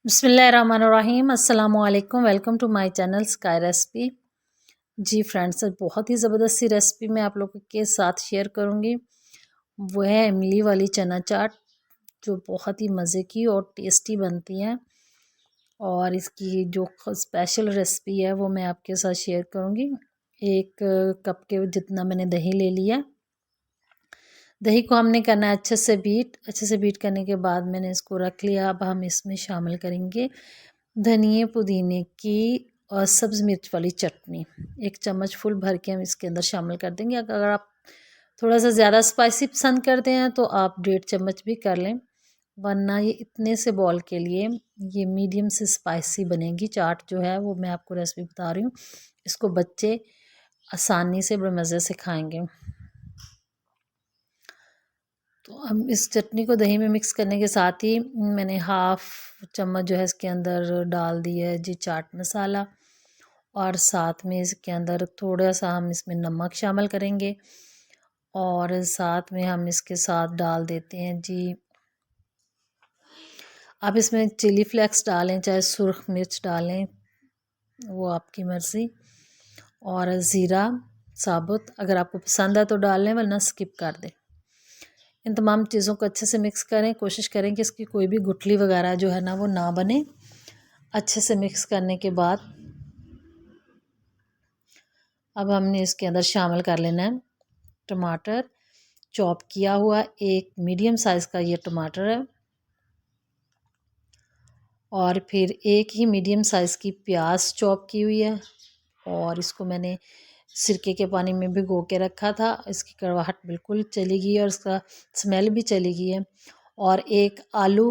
बिस्मिल्लाहिर्रहमानिर्रहीम अस्सलाम वालेकुम। Welcome to my channel sky recipe. जी फ्रेंड्स, बहुत ही ज़बरदस्त सी रेसिपी मैं आप लोगों के साथ शेयर करूंगी। वो है इमली वाली चना चाट, जो बहुत ही मज़े की और टेस्टी बनती है। और इसकी जो स्पेशल रेसिपी है वो मैं आपके साथ शेयर करूंगी। एक कप के जितना मैंने दही ले लिया। दही को हमने करना है अच्छे से बीट करने के बाद मैंने इसको रख लिया। अब हम इसमें शामिल करेंगे धनिए पुदीने की और सब्ज़ मिर्च वाली चटनी। 1 चम्मच फुल भर के हम इसके अंदर शामिल कर देंगे। अगर आप थोड़ा सा ज़्यादा स्पाइसी पसंद करते हैं तो आप 1.5 चम्मच भी कर लें, वरना ये इतने से बॉल के लिए ये मीडियम से स्पाइसी बनेगी चाट जो है वो मैं आपको रेसिपी बता रही हूँ। इसको बच्चे आसानी से बड़े मज़े से खाएंगे। तो हम इस चटनी को दही में मिक्स करने के साथ ही मैंने 1/2 चम्मच जो है इसके अंदर डाल दिया है जी चाट मसाला। और साथ में इसके अंदर थोड़ा सा हम इसमें नमक शामिल करेंगे। और साथ में हम इसके साथ डाल देते हैं जी, आप इसमें चिली फ्लेक्स डालें चाहे सुरख मिर्च डालें, वो आपकी मर्ज़ी। और ज़ीरा साबुत अगर आपको पसंद है तो डाल लें, वरना स्किप कर दें। इन तमाम चीज़ों को अच्छे से मिक्स करें। कोशिश करें कि इसकी कोई भी गुठली वगैरह जो है ना वो ना बने। अच्छे से मिक्स करने के बाद अब हमने इसके अंदर शामिल कर लेना है टमाटर चॉप किया हुआ। एक मीडियम साइज़ का ये टमाटर है। और फिर एक ही मीडियम साइज़ की प्याज चॉप की हुई है। और इसको मैंने सिरके के पानी में भिगो के रखा था। इसकी कड़वाहट बिल्कुल चली गई है और इसका स्मेल भी चली गई है। और एक आलू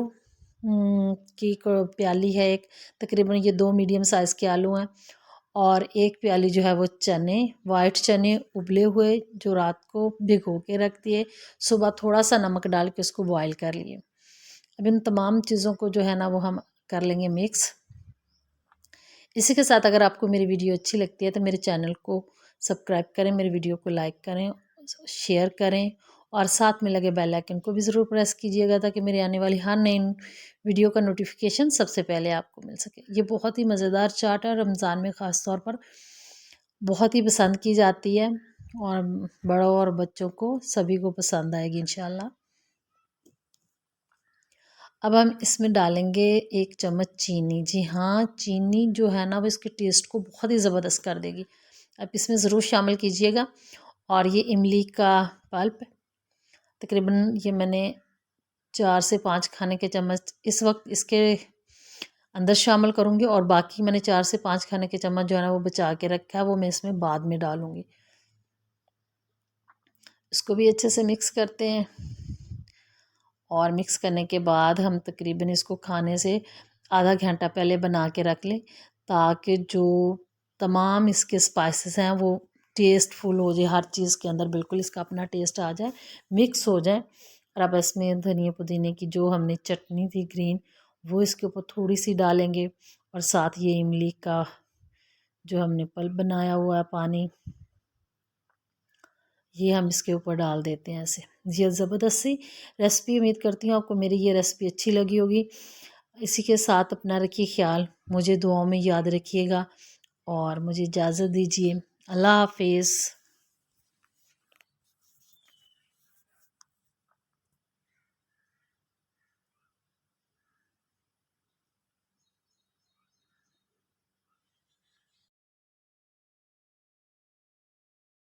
की प्याली है, एक तकरीबन ये 2 मीडियम साइज़ के आलू हैं। और एक प्याली जो है वो चने, वाइट चने उबले हुए, जो रात को भिगो के रख दिए, सुबह थोड़ा सा नमक डाल के उसको बॉयल कर लिए। अब इन तमाम चीज़ों को जो है ना वो हम कर लेंगे मिक्स। इसी के साथ अगर आपको मेरी वीडियो अच्छी लगती है तो मेरे चैनल को सब्सक्राइब करें, मेरी वीडियो को लाइक करें, शेयर करें और साथ में लगे बेल आइकन को भी ज़रूर प्रेस कीजिएगा, ताकि मेरी आने वाली हर नई वीडियो का नोटिफिकेशन सबसे पहले आपको मिल सके। ये बहुत ही मज़ेदार चाट है, रमज़ान में ख़ास तौर पर बहुत ही पसंद की जाती है और बड़ों और बच्चों को सभी को पसंद आएगी इंशाल्लाह। अब हम इसमें डालेंगे 1 चम्मच चीनी। जी हाँ, चीनी जो है ना वो इसके टेस्ट को बहुत ही ज़बरदस्त कर देगी। आप इसमें ज़रूर शामिल कीजिएगा। और ये इमली का पल्प तकरीबन ये मैंने 4 से 5 खाने के चम्मच इस वक्त इसके अंदर शामिल करूँगी। और बाकी मैंने 4 से 5 खाने के चम्मच जो है ना वो बचा के रखा है, वो मैं इसमें बाद में डालूँगी। इसको भी अच्छे से मिक्स करते हैं। और मिक्स करने के बाद हम तकरीबन इसको खाने से आधा घंटा पहले बना के रख लें, ताकि जो तमाम इसके स्पाइसेस हैं वो टेस्टफुल हो जाए, हर चीज़ के अंदर बिल्कुल इसका अपना टेस्ट आ जाए, मिक्स हो जाए। और अब इसमें धनिया पुदीने की जो हमने चटनी थी ग्रीन, वो इसके ऊपर थोड़ी सी डालेंगे। और साथ ये इमली का जो हमने पल्प बनाया हुआ है पानी, ये हम इसके ऊपर डाल देते हैं ऐसे। ये ज़बरदस्त सी रेसिपी, उम्मीद करती हूँ आपको मेरी ये रेसिपी अच्छी लगी होगी। इसी के साथ अपना रखिए ख्याल, मुझे दुआओं में याद रखिएगा और मुझे इजाज़त दीजिए। अल्लाह हाफ़िज़।